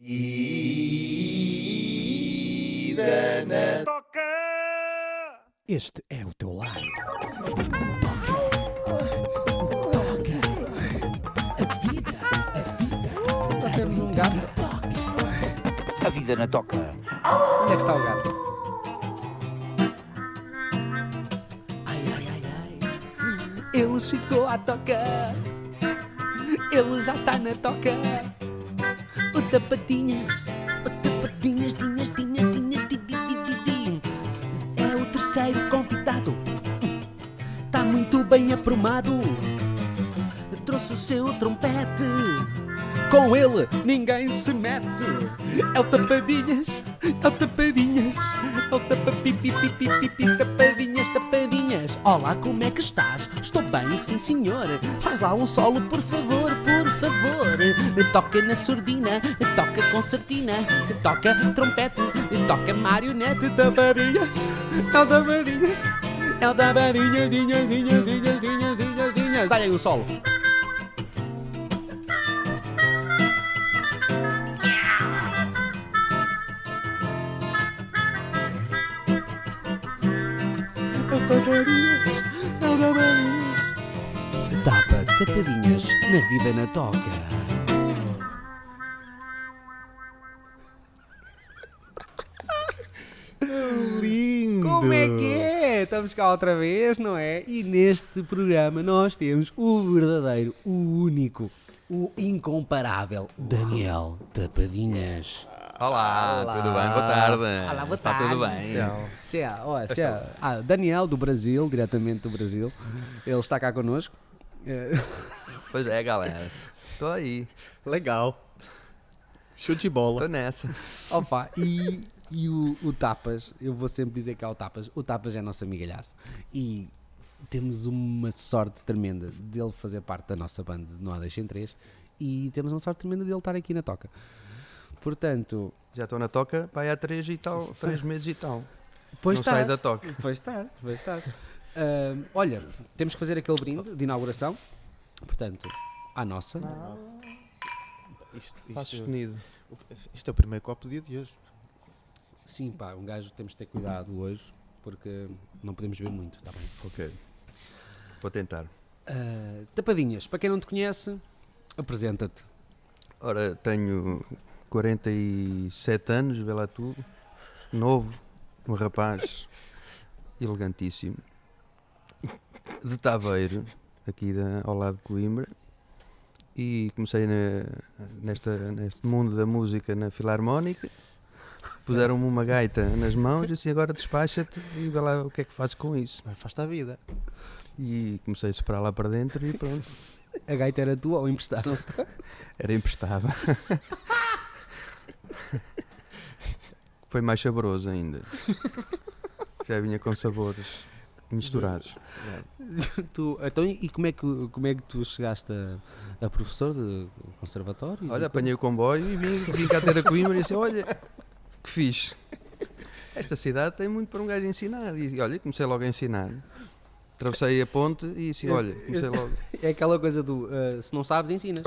Vida na Toca! Este é o teu live. A vida. Passamos um gato. A vida na toca. Onde é que está o gato? Ai. Ele chegou à toca. Ele já está na toca. O tapadinhas, tinhas. É o terceiro convidado. Está muito bem aprumado. Trouxe o seu trompete. Com ele ninguém se mete. É o tapadinhas. Tapadinhas. Olá, como é que estás? Estou bem, sim senhor. Faz lá um solo, por favor. Toca na surdina, toca concertina, toca trompete, toca marionete. Tapadinhas. É o tapadinhas. Dá-lhe aí o solo. Tapadinhas na vida na toca. lindo! Como é que é? Estamos cá outra vez, não é? E neste programa nós temos o verdadeiro, o único, o incomparável Daniel Tapadinhas. Olá, tudo bem? Boa tarde. Olá, boa Está tudo bem? Então. Daniel do Brasil, diretamente do Brasil. Ele está cá connosco. Pois é, galera. Estou aí. Legal. Show de bola. Estou nessa. Opa, e o Tapas, eu vou sempre dizer que há o Tapas. O Tapas é nosso amigalhaço. E temos uma sorte tremenda dele fazer parte da nossa banda de No A2 em 3. E temos uma sorte tremenda dele estar aqui na toca. Portanto, Já estou na toca, pai, há 3 meses e tal. pois Não está. saio da toca. Pois está. Olha, temos que fazer aquele brinde de inauguração. Portanto, à nossa. Passo sustenido. Isto é o primeiro copo do dia de hoje. Sim, pá, um gajo temos de ter cuidado hoje, porque não podemos beber muito, está bem? Ok. Vou tentar. Tapadinhas, para quem não te conhece, apresenta-te. Ora, tenho 47 anos, vê lá tu. Novo, um rapaz elegantíssimo. De Taveiro, aqui ao lado de Coimbra. E comecei neste mundo da música na Filarmónica. Puseram-me uma gaita nas mãos e assim, agora despacha-te e vê lá o que é que fazes com isso. Mas faz-te a vida. E comecei a soprar lá para dentro e pronto. A gaita era tua ou emprestaram? Era emprestada. Foi mais saboroso ainda. Já vinha com sabores misturados. Então, e como é que tu chegaste a professor de conservatório? Olha, apanhei o comboio e vim cá ter a Coimbra e disse, olha, que fixe. Esta cidade tem muito para um gajo ensinar. E olha, comecei logo a ensinar. Atravessei a ponte e disse, olha, comecei logo. É aquela coisa do, se não sabes, ensinas.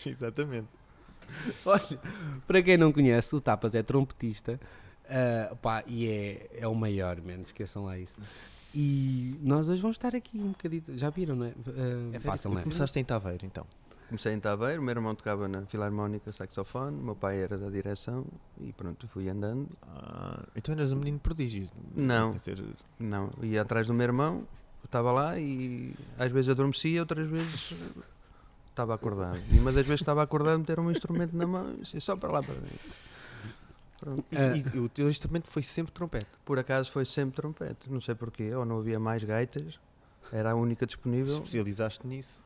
Exatamente. Olha, para quem não conhece, o Tapas é trompetista, pá, e é o maior, menos esqueçam lá isso. E nós hoje vamos estar aqui um bocadito, já viram, não é? É fácil, não é? Começaste em Taveiro, então. Comecei em Taveiro, o meu irmão tocava na Filarmónica saxofone, o meu pai era da direção e pronto, fui andando. Então eras um menino prodígio. Não. Quer dizer, Não, ia atrás do meu irmão, estava lá e às vezes adormecia, outras vezes estava acordado. E uma das vezes que estava acordado meteram um instrumento na mão e disse, só para lá para dentro. Pronto. e o teu instrumento foi sempre trompete. Por acaso foi sempre trompete, não sei porquê, ou não havia mais gaitas, era a única disponível. Especializaste nisso.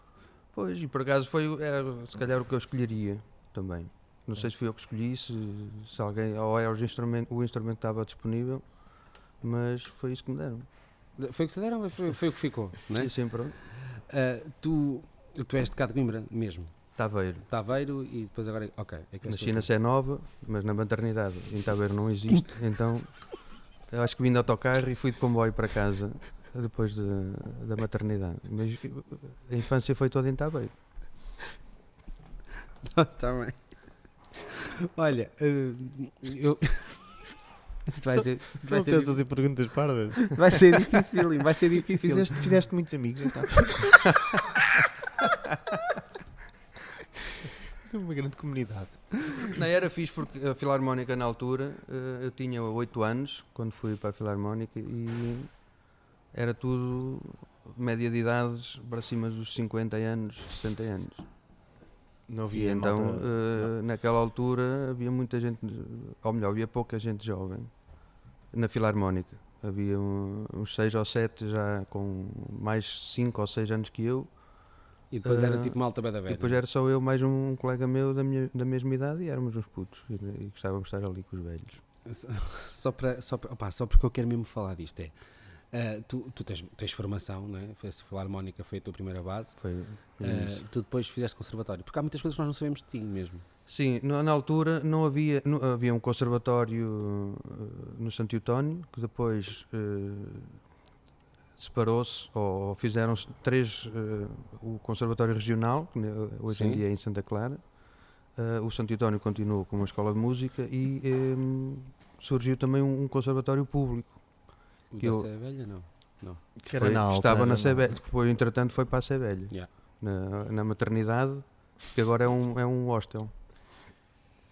Pois, e por acaso era se calhar o que eu escolheria também. Não sei se fui eu que escolhi, se alguém, ou era o instrumento que estava disponível, mas foi isso que me deram. Foi o que te deram, foi o que ficou, não é? E assim pronto. Tu és de cá de Coimbra mesmo, Taveiro. Taveiro e depois agora, ok. É que és Nasci na Sé Nova, mas na maternidade em Taveiro não existe, então eu acho que vim de autocarro e fui de comboio para casa depois da maternidade. Mas a infância foi toda em Taveiro. Está bem. Olha, eu. Isto vai ser, isto Se vai não ser, tens de fazer perguntas pardas. vai ser difícil, vai ser difícil. Fizeste muitos amigos, então. É uma grande comunidade. Não, era fixe porque a Filarmónica na altura, eu tinha 8 anos quando fui para a Filarmónica e era tudo média de idades para cima dos 50 anos, 60 anos. Não E havia então, malta- naquela altura havia muita gente, ou melhor, havia pouca gente jovem na Filarmónica. Havia uns 6 ou 7 já com mais 5 ou 6 anos que eu. E depois era Ah, tipo malta bada E velha. depois era só eu mais um colega meu da mesma idade e éramos uns putos e gostávamos de estar ali com os velhos. Só porque eu quero mesmo falar disto. Tu tens formação, não é? A Filarmónica foi a tua primeira base. Foi isso. Tu depois fizeste conservatório. Porque há muitas coisas que nós não sabemos de ti mesmo. Sim, na altura não havia, havia um conservatório no Santo Eutónio que depois separou-se ou fizeram-se 3, o Conservatório Regional, que hoje em Sim. dia é em Santa Clara, o Santo Eutónio continuou com uma escola de música e surgiu também um conservatório público. O Que da eu- Sé Velha, não. Que era na alta, estava era na na Sebelha, alta. que depois entretanto foi para a Sebelha, Yeah. na maternidade, que agora é um hostel.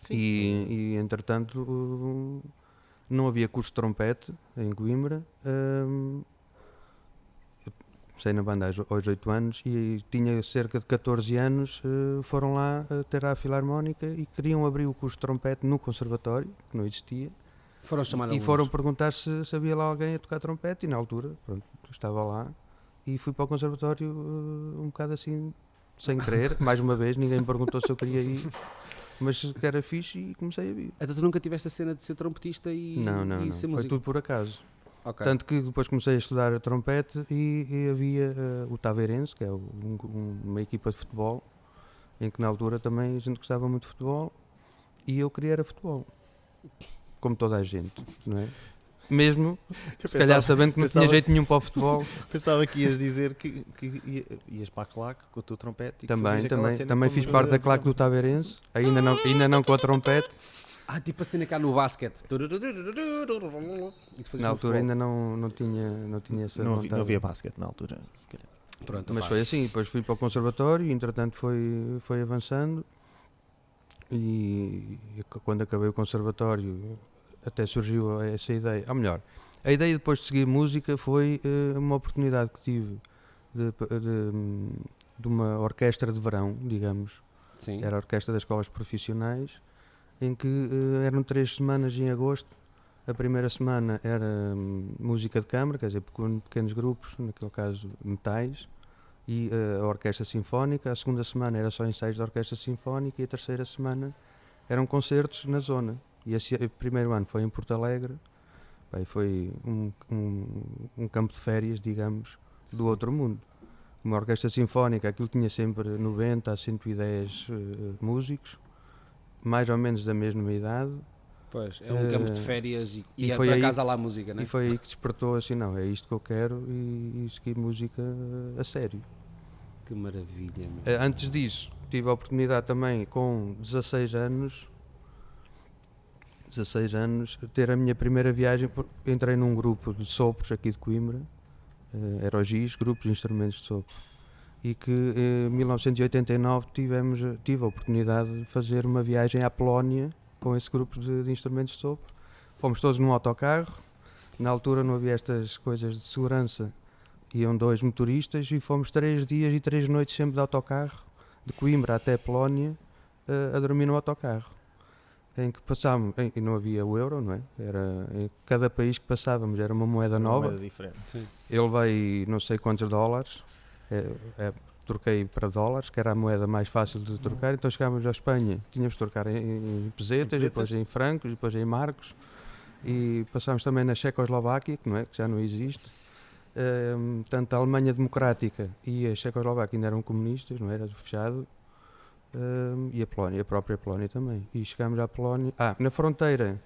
E entretanto não havia curso de trompete em Coimbra. Eu comecei na banda aos 8 anos e tinha cerca de 14 anos. Foram lá ter à Filarmónica e queriam abrir o curso de trompete no conservatório, que não existia, Foram chamar e alunos. foram perguntar se havia lá alguém a tocar trompete e na altura, pronto, estava lá e fui para o conservatório um bocado assim, sem querer, mais uma vez, ninguém me perguntou se eu queria ir, mas que era fixe e comecei a vir. Então tu nunca tiveste a cena de ser trompetista e, Não, e ser foi músico? tudo por acaso. Ok. Tanto que depois comecei a estudar trompete e havia o Taveirense, que é uma equipa de futebol, em que na altura também a gente gostava muito de futebol e eu queria era futebol, como toda a gente, não é? Mesmo, se calhar sabendo que não tinha pensava- jeito nenhum para o futebol, Pensava que ias dizer que ias para a claque com o teu trompete e que fazias aquela também cena também como fiz parte da claque do Taveirense, ainda não com a trompete, Tipo a cena cá no basquete. E tu fazias na no altura futebol. ainda não tinha essa Não vontade. havia basquete na altura, se calhar. Pronto, Mas opá. foi assim, depois fui para o conservatório e entretanto foi avançando e quando acabei o conservatório até surgiu essa ideia, ou melhor, a ideia depois de seguir música foi uma oportunidade que tive de uma orquestra de verão, digamos, Sim. era a orquestra das escolas profissionais, em que eram 3 semanas em agosto. A primeira semana era música de câmara, quer dizer, pequenos grupos, naquele caso metais, e a orquestra sinfónica. A segunda semana era só ensaios da orquestra sinfónica e a terceira semana eram concertos na zona. E o primeiro ano foi em Porto Alegre. Bem, foi um campo de férias, digamos, do outro mundo. Uma orquestra sinfónica, aquilo tinha sempre 90 a 110 músicos, mais ou menos da mesma idade. Pois, é um campo de férias e é foi por aí- acaso há lá música, não é? E foi aí que despertou assim, não, é isto que eu quero e seguir música a sério. Que maravilha, meu. Antes disso, tive a oportunidade também com 16 anos, ter a minha primeira viagem, entrei num grupo de sopros aqui de Coimbra, era o GIS, Grupo de Instrumentos de Sopro, e que em 1989 tive a oportunidade de fazer uma viagem à Polónia com esse grupo de instrumentos de sopro. Fomos todos num autocarro, na altura não havia estas coisas de segurança, iam 2 motoristas e fomos 3 dias e 3 noites sempre de autocarro, de Coimbra até Polónia, a dormir no autocarro. Em que passámos, e não havia o euro, não é? Era, em cada país que passávamos era uma moeda nova. Moeda diferente. Eu levei não sei quantos dólares, troquei para dólares, que era a moeda mais fácil de trocar, então chegámos à Espanha, tínhamos de trocar em pesetas, depois em francos, depois em marcos, e passámos também na Checoslováquia, que já não existe. Tanto a Alemanha Democrática e a Checoslováquia ainda eram comunistas, não era fechado, e a Polónia, a própria Polónia também. E chegámos à Polónia, na fronteira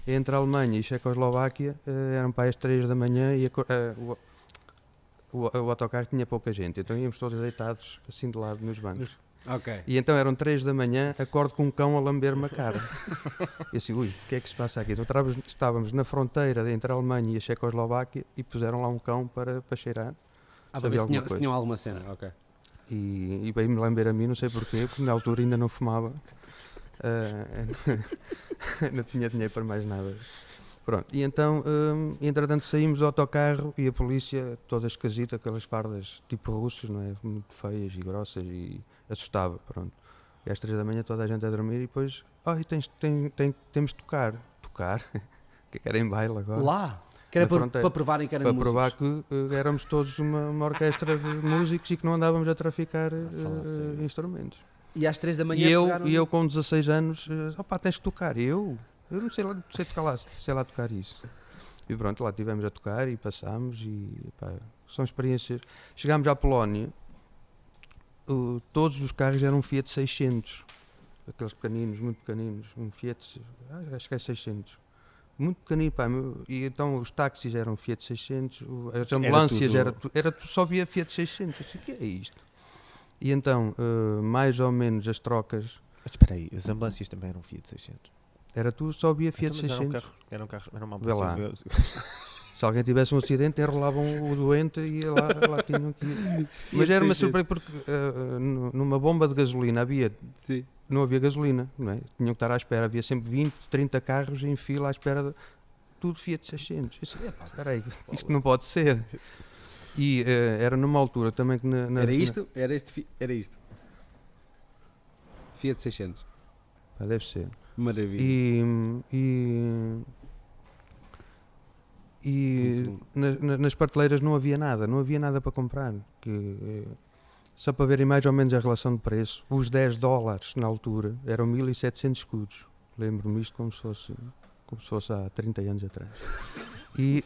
entre a Alemanha e a Checoslováquia, eram para as 3 da manhã e o autocarro tinha pouca gente, então íamos todos deitados assim de lado nos bancos. Ok. E então eram 3 da manhã, acordo com um cão a lamber-me a cara. E assim, ui, o que é que se passa aqui? Então estávamos na fronteira entre a Alemanha e a Checoslováquia e puseram lá um cão para cheirar. Para Sabia ver se alguma tinham, se coisa. tinham alguma cena. Ok. E veio-me lamber a mim, não sei porquê, porque na altura ainda não fumava. Não tinha dinheiro para mais nada. Pronto, e então, entretanto, saímos do autocarro e a polícia, toda esquisita, aquelas fardas tipo russas, não é? Muito feias e grossas, e assustava, pronto. E às 3 da manhã toda a gente a dormir e depois, temos de tocar. Tocar? Que era em baile agora. Lá? Que era Na fronteira. para provarem que eram Para músicos. provar que éramos todos uma orquestra de músicos e que não andávamos a traficar Fala sério. instrumentos. E às 3 da manhã E pegaram... eu com 16 anos, opá, tens de tocar. Eu não sei tocar lá, sei lá tocar isso. E pronto, lá estivemos a tocar e passámos e pá, são experiências. Chegámos à Polónia, todos os carros eram Fiat 600, aqueles pequeninos, muito pequeninos, um Fiat, acho que é 600. Muito pequenino, pá, e então os táxis eram Fiat 600, as ambulâncias só via Fiat 600. Eu disse, o que é isto? E então, mais ou menos as trocas, Mas espera aí, as ambulâncias também eram Fiat 600. era tudo, só via Fiat Então, mas 600. eram carros, era uma Vê lá. ambulância. Se alguém tivesse um acidente, enrolavam o doente e lá tinham que ir. Mas era uma surpresa porque numa bomba de gasolina não havia gasolina, não é? Tinham que estar à espera, havia sempre 20, 30 carros em fila à espera de tudo Fiat 600. Eu disse, espera aí, isto não pode ser. E era numa altura também que Era isto? Era isto. Fiat 600. deve ser. Maravilha. E nas prateleiras não havia nada para comprar. Só para verem mais ou menos a relação de preço, os $10 na altura eram 1.700 escudos. Lembro-me isto como se fosse há 30 anos atrás. E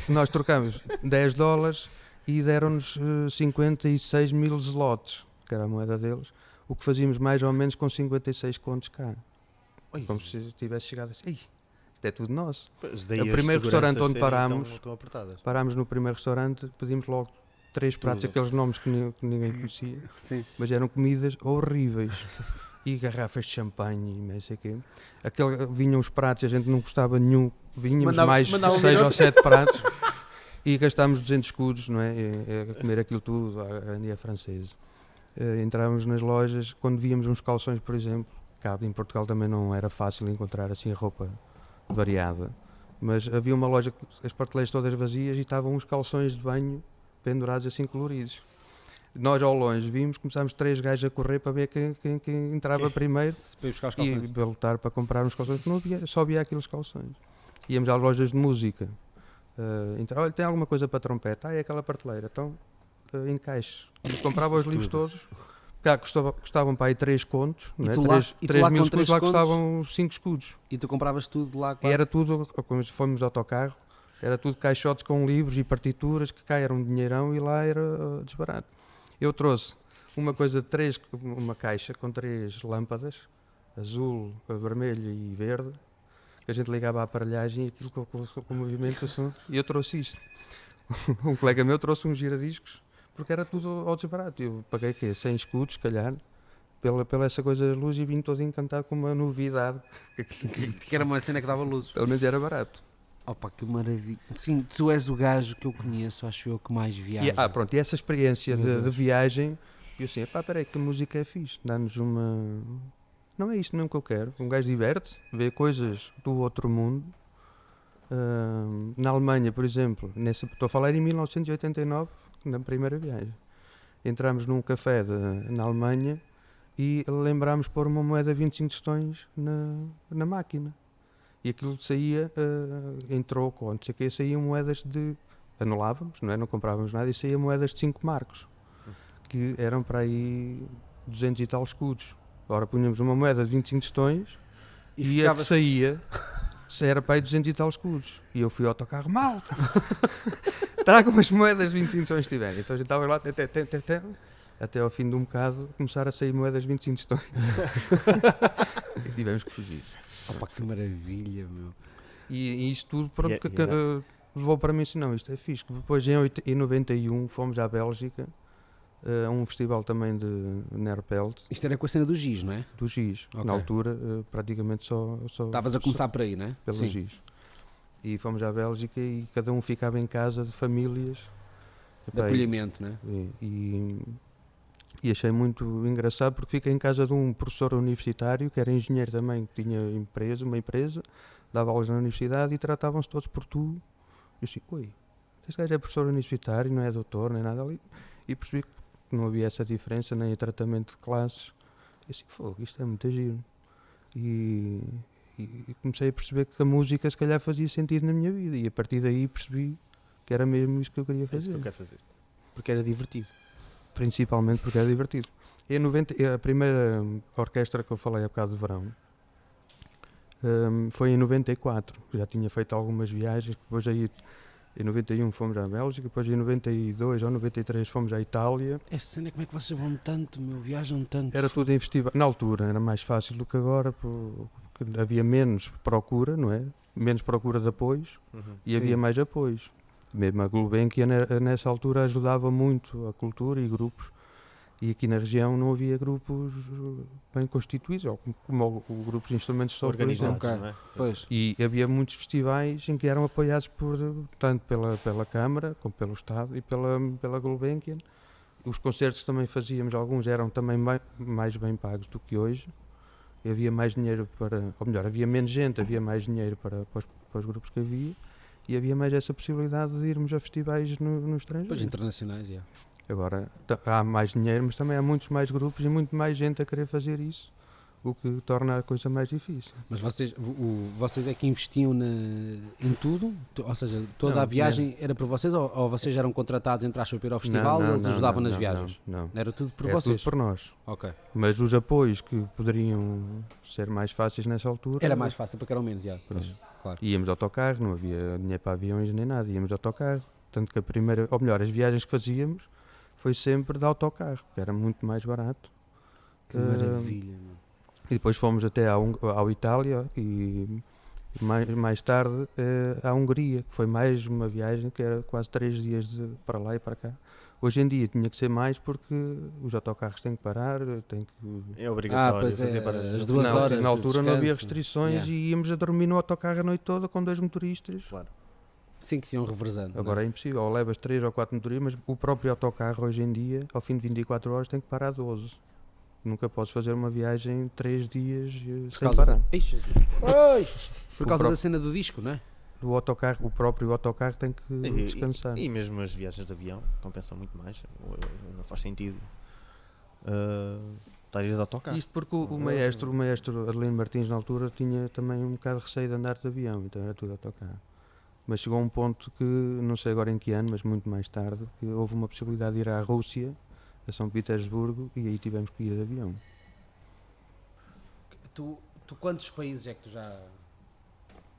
nós trocámos $10 e deram-nos 56 mil zlotys, que era a moeda deles, o que fazíamos mais ou menos com 56 contos cá. Oi, Como se tivesse chegado assim, isto é tudo nosso. pois daí o as primeiro restaurante seguranças onde serem parámos- tão apertadas. Parámos no primeiro restaurante, pedimos logo 3 pratos, Tudo. aqueles nomes que ninguém conhecia, Sim. mas eram comidas horríveis. E garrafas de champanhe e não sei o quê. Vinham os pratos, a gente não gostava de nenhum, vinhamos mais mandava 6 vir ou 7 pratos e gastámos 200 escudos, não é? A comer aquilo tudo, a francesa. Entrávamos nas lojas, quando víamos uns calções, por exemplo, cá em Portugal também não era fácil encontrar assim roupa variada, mas havia uma loja com as prateleiras todas vazias e estavam uns calções de banho pendurados assim coloridos. Nós ao longe vimos, começámos 3 gajos a correr para ver quem entrava primeiro Para ir buscar os e calções. para lutar para comprar uns calções, que não havia, só havia aqueles calções. Íamos às lojas de música, olha, tem alguma coisa para trompete? É aquela prateleira, então encaixe. E comprava os livros todos, cá custavam para aí 3 contos, E não é? tu lá- 3 mil com escudos, 3 lá contos? custavam 5 escudos. E tu compravas tudo lá E quase. era tudo, como fomos de autocarro, era tudo caixotes com livros e partituras, que cá era um dinheirão e lá era desbarato. Eu trouxe uma caixa com 3 lâmpadas, azul, vermelho e verde, que a gente ligava à aparelhagem e aquilo com movimentação, e eu trouxe isto. Um colega meu trouxe uns giradiscos, porque era tudo ao desbarato. Eu paguei 100 escudos, se calhar, pela essa coisa das luzes, e vim todo encantado com uma novidade, Que era uma cena que dava luzes. pelo menos era barato. Opa, que maravilha. Sim, tu és o gajo que eu conheço, acho eu, que mais viaja. Pronto, e essa experiência Meu de Deus. viagem, eu assim, peraí, que a música é fixe, dá-nos uma... Não é isto mesmo que eu quero, um gajo diverte, vê coisas do outro mundo. Na Alemanha, por exemplo, estou a falar em 1989, na primeira viagem, entramos num café na Alemanha e lembrámos de pôr uma moeda de 25 tostões na máquina. E aquilo saía em troco, ou não sei o quê, saíam moedas de... Anulávamos, não é? Não comprávamos nada e saía moedas de 5 marcos, que eram para aí 200 e tal escudos. Ora, punhamos uma moeda de 25 tostões e a que saía era para aí 200 e tal escudos. E eu fui ao autocarro, malta! Tragam as moedas de 25 tostões que tiverem. Então a gente estava lá até ao fim de um bocado começar a sair moedas de 25 tostões. E tivemos que fugir. Opa, que maravilha, meu. E isto tudo pronto, E- que, levou para mim assim, não, isto é fixe. Depois em 91 fomos à Bélgica um festival também de Nerpelt, Isto era com a cena do giz, não é? do Giz. Ok. Na altura, praticamente só Estavas a começar por aí, não é? pelo Sim. Giz. E fomos à Bélgica e cada um ficava em casa de famílias. De Epá, acolhimento, não é? e achei muito engraçado porque fiquei em casa de um professor universitário que era engenheiro também, que tinha uma empresa, dava aulas na universidade e tratavam-se todos por tu. Eu assim, oi, este gajo é professor universitário, não é doutor, nem nada ali. E percebi que não havia essa diferença nem em tratamento de classes. Eu assim, fogo, isto é muito giro. E comecei a perceber que a música se calhar fazia sentido na minha vida e a partir daí percebi que era mesmo isso que eu queria É isso que fazer. eu quero fazer. Porque era divertido. Principalmente porque era divertido. A primeira orquestra que eu falei há bocado de verão foi em 94. Já tinha feito algumas viagens, depois aí em 91 fomos à Bélgica, depois em 92 ou 93 fomos à Itália. Essa cena, como é que vocês vão tanto, meu? Viajam tanto. Era tudo em festival. Na altura era mais fácil do que agora, porque havia menos procura, não é? Menos procura de apoios e havia mais apoios. Mesmo a Gulbenkian nessa altura ajudava muito a cultura e grupos. E aqui na região não havia grupos bem constituídos, ou como o grupos de instrumentos de som, por exemplo. Organizados, não é? Pois. E havia muitos festivais em que eram apoiados tanto pela Câmara, como pelo Estado e pela Gulbenkian. Os concertos também fazíamos, alguns eram também mais bem pagos do que hoje. E havia mais dinheiro ou melhor, havia menos gente, havia mais dinheiro para os grupos que havia. E havia mais essa possibilidade de irmos a festivais no estrangeiro. Pois, internacionais, já. Agora há mais dinheiro, mas também há muitos mais grupos e muito mais gente a querer fazer isso, o que torna a coisa mais difícil. Mas vocês é que investiam em tudo? Ou seja, toda Não, a viagem era por vocês ou vocês eram contratados, entre aspas, para ir ao festival e eles ajudavam nas viagens? Não. Era tudo por É vocês? tudo por nós. Ok. Mas os apoios que poderiam ser mais fáceis nessa altura... Era mais fácil porque eram menos, já. Pois, claro. Íamos de autocarro, não havia dinheiro para aviões nem nada, íamos de autocarro. Tanto que a primeira, ou melhor, as viagens que fazíamos foi sempre de autocarro, que era muito mais barato. Que maravilha, meu. E depois fomos até à Itália e mais tarde à Hungria, que foi mais uma viagem que era quase 3 dias para lá e para cá. Hoje em dia tinha que ser mais porque os autocarros têm que parar, têm que... É obrigatório pois fazer é, paragens. as 2 Não, horas na de altura não havia descanso. restrições Yeah. e íamos a dormir no autocarro a noite toda com 2 motoristas. Claro. Sim, que se iam reversando. Agora é impossível, ou levas 3 ou 4 motoristas, mas o próprio autocarro hoje em dia, ao fim de 24 horas, tem que parar 12. Nunca podes fazer uma viagem 3 dias sem parar. Ei, Jesus. Por causa da cena do disco, não é? O próprio autocarro tem que descansar. E mesmo as viagens de avião compensam muito mais. Não faz sentido estar a ir de autocarro. Isto porque o maestro Adelino Martins na altura tinha também um bocado de receio de andar de avião, então era tudo autocarro. Mas chegou a um ponto que, não sei agora em que ano, mas muito mais tarde, que houve uma possibilidade de ir à Rússia, a São Petersburgo, e aí tivemos que ir de avião. Tu quantos países é que tu já...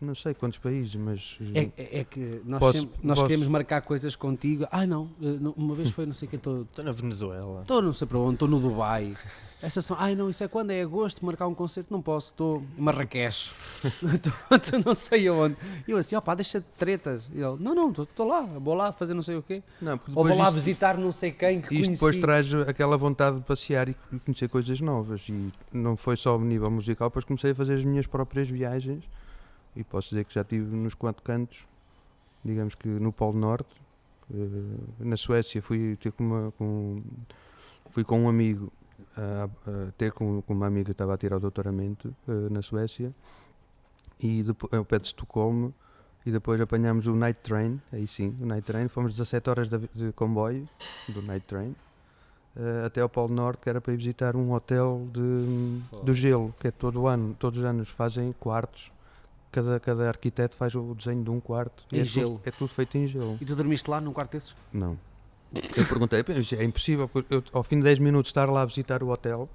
Não sei quantos países, mas... É que nós, Posso- nós posso- queremos marcar coisas contigo. Uma vez foi, não sei o que, estou Estou na Venezuela. não sei para onde, estou no Dubai. Essa semana, não, isso é quando? É agosto, marcar um concerto? Não posso, estou em Marrakech. Estou não sei aonde. E eu assim, deixa de tretas. E ele, não, estou lá, vou lá fazer não sei o quê. Não, porque Ou vou depois lá isto- visitar não sei quem que Isto conheci. depois traz aquela vontade de passear e conhecer coisas novas e não foi só a nível musical, depois comecei a fazer as minhas próprias viagens e posso dizer que já estive nos 4 cantos, digamos que no Polo Norte, na Suécia fui com um amigo ter com uma amiga que estava a tirar o doutoramento na Suécia e depois, ao pé de Estocolmo, e depois apanhámos o Night Train, aí sim, o Night Train, fomos 17 horas de comboio do Night Train até ao Polo Norte, que era para ir visitar um hotel do gelo, que é todos os anos fazem quartos, cada arquiteto faz o desenho de um quarto Em e gelo. é tudo feito em gelo. E tu dormiste lá num quarto desses? Não. Eu perguntei, é impossível, porque eu, ao fim de 10 minutos estar lá a visitar o hotel,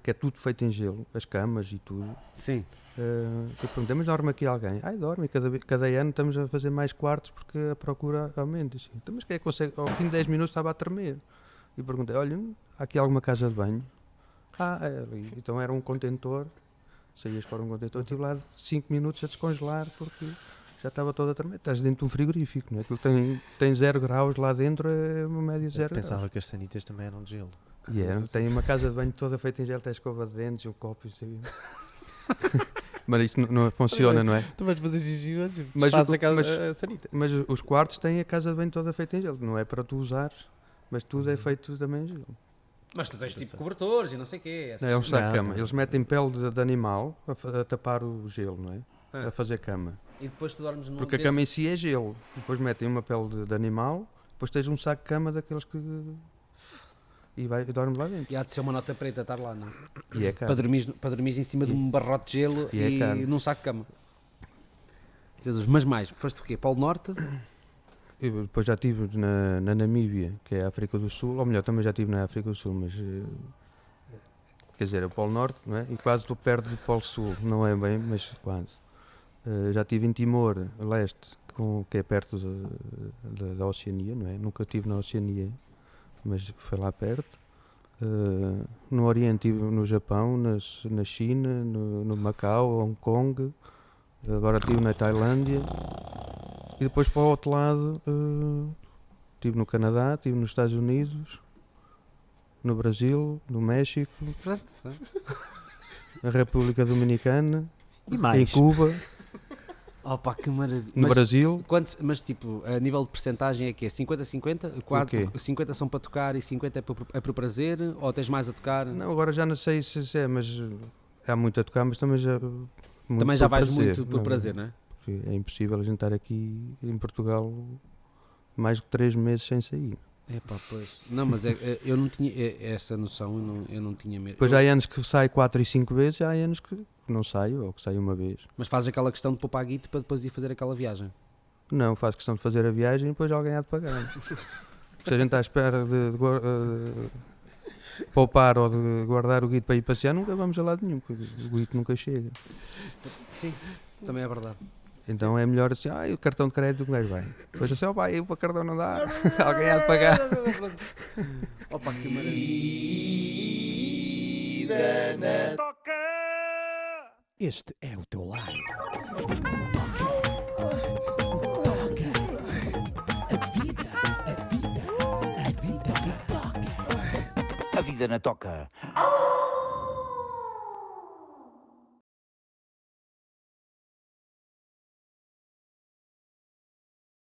que é tudo feito em gelo, as camas e tudo. Sim. Eu perguntei, mas dorme aqui alguém? Dorme, cada ano estamos a fazer mais quartos porque a procura aumenta. Assim. Então, mas quem é que consegue? Ao fim de 10 minutos estava a tremer. E perguntei, olha, há aqui alguma casa de banho? Ali. Então era um contentor, saías fora um contentor, estive lá 5 minutos a descongelar porque já estava toda a tremer. Estás dentro de um frigorífico, não é? Aquilo tem 0 graus lá dentro, é uma média de 0 graus. Pensava que as sanitas também eram de gelo. E tem uma casa de banho toda feita em gel, tem escova de dentes, um copo e assim. Mas isto não funciona, não é? Tu vais fazer xixi antes, Mas fazes o- a casa mas- a sanita. Mas os quartos têm a casa de banho toda feita em gel, não é para tu usares, mas tudo é feito também em gel. Mas tu tens tipo cobertores e não sei o quê. Não, é um saco de Não, cama. não. Eles metem pele de animal a tapar o gelo, não é? Ah. A fazer cama. E depois tu dormes no Porque a cama em si é gelo. Depois metem uma pele de animal, depois tens um saco de cama daqueles que. E dorme lá dentro. E há de ser uma nota preta estar lá, não? E é caro. Para dormir em cima de um barrote de gelo E é e caro. num saco de cama. Jesus, mas mais, foste o quê? Polo Norte? Eu depois já estive na Namíbia, que é a África do Sul, ou melhor, também já estive na África do Sul, mas quer dizer, é o Polo Norte, não é? E quase estou perto do Polo Sul, não é bem, mas quase. Já estive em Timor-Leste, que é perto da Oceania, não é? Nunca estive na Oceania, mas foi lá perto. No Oriente estive no Japão, na China, no Macau, Hong Kong, agora estive na Tailândia. E depois para o outro lado, estive no Canadá, estive nos Estados Unidos, no Brasil, no México, Pronto. na República Dominicana, E em mais? Cuba, Opa, que maravilha. no Brasil. Mas tipo, a nível de percentagem é que é 50-50? O quê? 50 são para tocar e 50 é por prazer? Ou tens mais a tocar? Não, agora já não sei se é, mas há muito a tocar, mas também já. Muito Também já por vais prazer, muito por prazer, não é? Porque é impossível a gente estar aqui em Portugal mais de 3 meses sem sair. Epá, pois. Não, mas eu não tinha essa noção, eu não tinha mesmo. Depois há anos que sai 4 e 5 vezes, há anos que não saio, ou que saio uma vez. Mas fazes aquela questão de poupar guito para depois ir fazer aquela viagem. Não, faço questão de fazer a viagem e depois alguém há de pagar. Se a gente está à espera de poupar ou de guardar o guito para ir passear, nunca vamos a lado nenhum, porque o guito nunca chega. Sim, também é verdade. Então é melhor assim, o cartão de crédito do gajo vai. Depois assim, eu para cartão não dá, alguém há de pagar. Opa, que maravilha. Este é o teu live. A vida na toca.